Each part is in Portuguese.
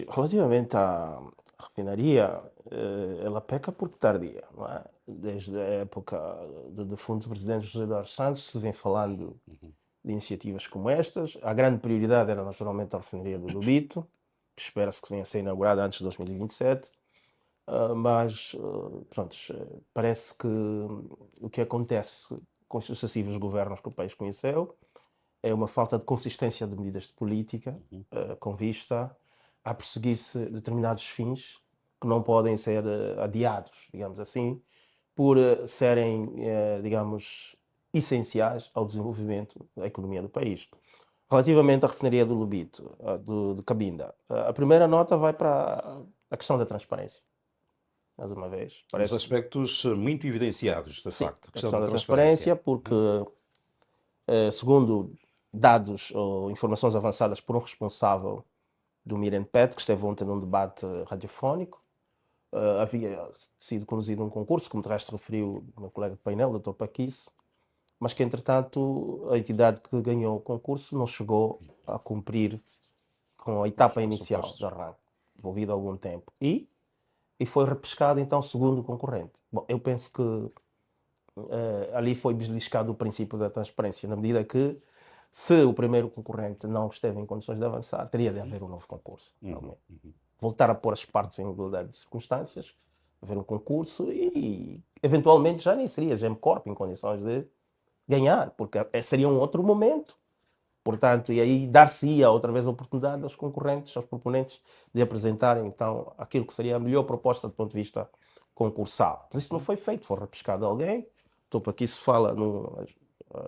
Relativamente à refinaria, ela peca porque tardia, não é? Desde a época do defunto presidente José Eduardo Santos se vem falando Uhum. de iniciativas como estas. A grande prioridade era naturalmente a refinaria do Lubito, que espera-se que venha a ser inaugurada antes de 2027. Mas, pronto, parece que o que acontece com os sucessivos governos que o país conheceu é uma falta de consistência de medidas de política, Uhum. com vista a perseguir-se determinados fins que não podem ser adiados, digamos assim, por serem, digamos, essenciais ao desenvolvimento da economia do país. Relativamente à refinaria do Lubito, de Cabinda, a primeira nota vai para a questão da transparência. Mais uma vez, Um dos parece, aspectos muito evidenciados, de sim, facto, a a questão questão da da transparência. transparência, porque Uhum. segundo dados ou informações avançadas por um responsável do Mirenpet, que esteve ontem num debate radiofónico, havia sido conduzido um concurso, como de resto referiu o meu colega de painel, o Dr. Paquice, mas que, entretanto, a entidade que ganhou o concurso não chegou a cumprir com a etapa Os inicial de pressupostos. arranque, devolvido algum tempo. E foi repescado, então, segundo concorrente. Bom, eu penso que ali foi beliscado o princípio da transparência, na medida que, se o primeiro concorrente não esteve em condições de avançar, teria de Uhum. haver um novo concurso, Uhum. realmente. Uhum. Voltar a pôr as partes em igualdade de circunstâncias, haver um concurso e, eventualmente, já nem seria Gemcorp em condições de ganhar, porque seria um outro momento. Portanto, e aí dar-se-ia outra vez a oportunidade aos concorrentes, aos proponentes, de apresentarem, então, aquilo que seria a melhor proposta do ponto de vista concursal. Mas isto não Uhum. foi feito, foi repescado alguém. Estou para aqui se fala num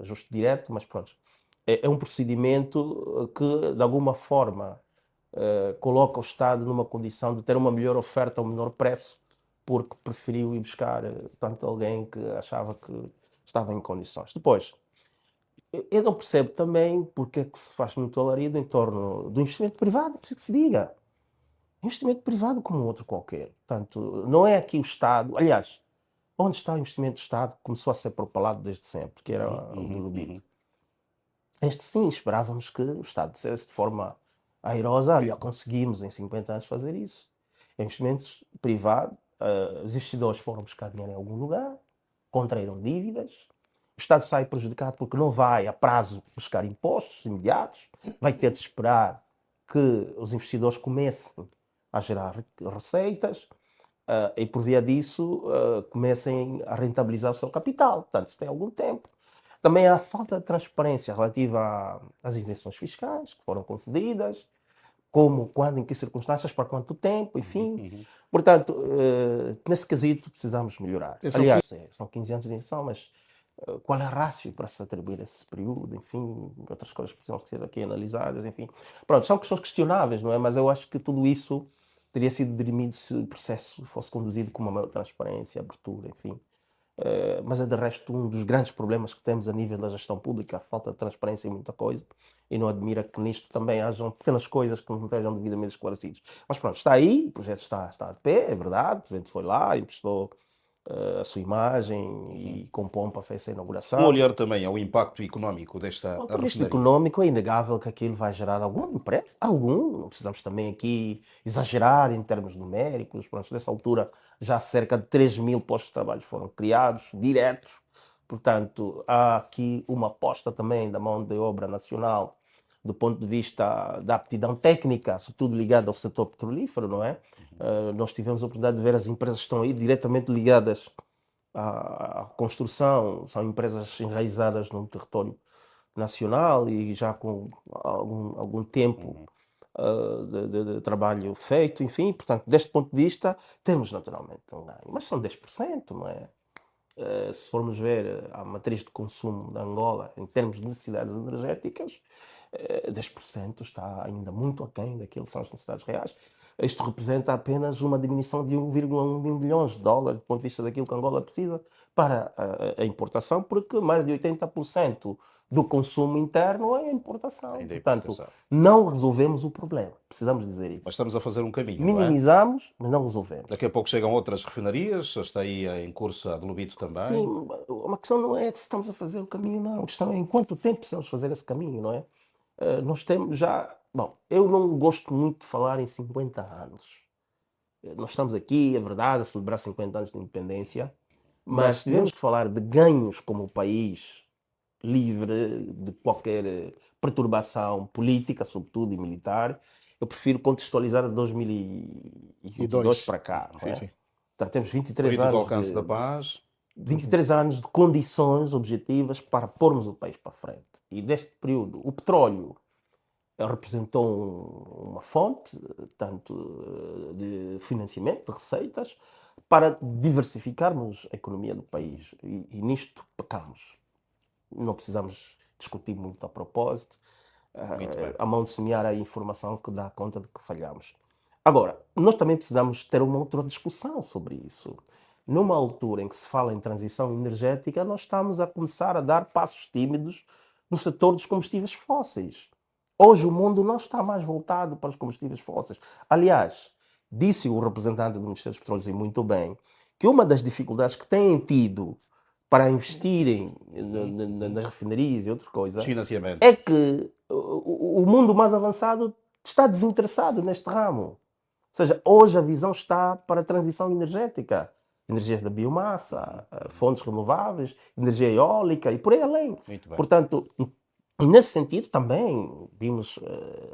ajuste direto, mas pronto. É um procedimento que, de alguma forma, coloca o Estado numa condição de ter uma melhor oferta a um menor preço, porque preferiu ir buscar tanto alguém que achava que estava em condições. Depois, eu não percebo também porque é que se faz muito alarido em torno do investimento privado, é preciso que se diga. Investimento privado como outro qualquer. Portanto, não é aqui o Estado. Aliás, onde está o investimento do Estado começou a ser propalado desde sempre, que era Uhum. o do Uhum. Lubito. Uhum. Este sim, esperávamos que o Estado dissesse de forma airosa, olha, conseguimos em 50 anos fazer isso. É investimento privado, os investidores foram buscar dinheiro em algum lugar, contraíram dívidas, o Estado sai prejudicado porque não vai a prazo buscar impostos imediatos, vai ter de esperar que os investidores comecem a gerar receitas e por via disso comecem a rentabilizar o seu capital. Portanto, isso tem algum tempo. Também há falta de transparência relativa às isenções fiscais que foram concedidas, como, quando, em que circunstâncias, para quanto tempo, Uhum. enfim. Uhum. Portanto, nesse quesito precisamos melhorar. Atenção que Aliás, são 15 anos de isenção, mas qual é a rácio para se atribuir esse período, enfim, outras coisas que precisam ser aqui analisadas, enfim. Pronto, são questões questionáveis, não é? Mas eu acho que tudo isso teria sido dirimido se o processo fosse conduzido com uma maior transparência, abertura, enfim. Mas é de resto um dos grandes problemas que temos a nível da gestão pública, a falta de transparência em muita coisa, e não admira que nisto também hajam pequenas coisas que não estejam devidamente esclarecidas. Mas pronto, está aí, o projeto está de pé, é verdade, o Presidente foi lá, emprestou a sua imagem Uhum. e com pompa fez a Um inauguração. olhar também ao impacto económico Do desta ponto de vista refinaria. económico, é inegável que aquilo vai gerar algum emprego, algum, não precisamos também aqui exagerar em termos numéricos, pronto, nessa altura já cerca de 3.000 postos de trabalho foram criados, diretos, portanto há aqui uma aposta também da mão de obra nacional do ponto de vista da aptidão técnica, sobretudo ligada ao setor petrolífero, não é? Uhum. Nós tivemos a oportunidade de ver as empresas que estão aí diretamente ligadas à construção, são empresas enraizadas num território nacional e já com algum tempo Uhum. de trabalho feito, enfim, portanto, deste ponto de vista, temos naturalmente um ganho, mas são 10%, não é? Se formos ver a matriz de consumo da Angola, em termos de necessidades energéticas, 10% está ainda muito aquém daquilo que são as necessidades reais. Isto representa apenas uma diminuição de 1,1 bilhões de dólares do ponto de vista daquilo que Angola precisa para a importação, porque mais de 80% do consumo interno é a importação. Ainda é Portanto, importação. não resolvemos o problema. Precisamos dizer Mas isso. estamos a fazer um caminho, não é? Minimizamos, mas não resolvemos. Daqui a pouco chegam outras refinarias, está aí em curso a de Lubito Sim, também. uma questão não é se estamos a fazer o caminho, não. A questão é em quanto tempo precisamos fazer esse caminho, não é? Nós temos já. Bom, eu não gosto muito de falar em 50 anos. Nós estamos aqui, é verdade, a celebrar 50 anos de independência, mas se tivermos que falar de ganhos como país livre de qualquer perturbação política, sobretudo, e militar, eu prefiro contextualizar de 2022 para cá, não Sim, é? sim. Portanto, temos 23 Político anos alcance da de, paz. 23 anos de condições objetivas para pormos o país para frente. E neste período, o petróleo representou uma fonte, tanto de financiamento, de receitas, para diversificarmos a economia do país. E nisto pecamos. Não precisamos discutir muito a propósito. Muito bem. A mão de semear a informação que dá conta de que falhamos. Agora, nós também precisamos ter uma outra discussão sobre isso. Numa altura em que se fala em transição energética, nós estamos a começar a dar passos tímidos no setor dos combustíveis fósseis. Hoje o mundo não está mais voltado para os combustíveis fósseis. Aliás, disse o representante do Ministério dos Petróleos e muito bem, que uma das dificuldades que têm tido para investirem nas refinarias e outra coisa Financiamento. é que o mundo mais avançado está desinteressado neste ramo. Ou seja, hoje a visão está para a transição energética. Energias da biomassa, fontes renováveis, energia eólica e por aí além. Muito bem. Portanto, nesse sentido também vimos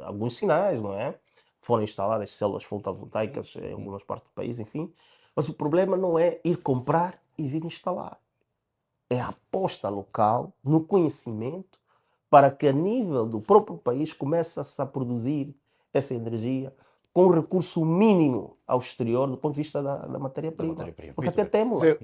alguns sinais, não é? Foram instaladas células fotovoltaicas em algumas partes do país, enfim. Mas o problema não é ir comprar e vir instalar. É a aposta local no conhecimento para que a nível do próprio país comece-se a produzir essa energia com recurso mínimo ao exterior do ponto de vista da matéria-prima. matéria-prima. Porque Muito até bem. temos Quer dizer,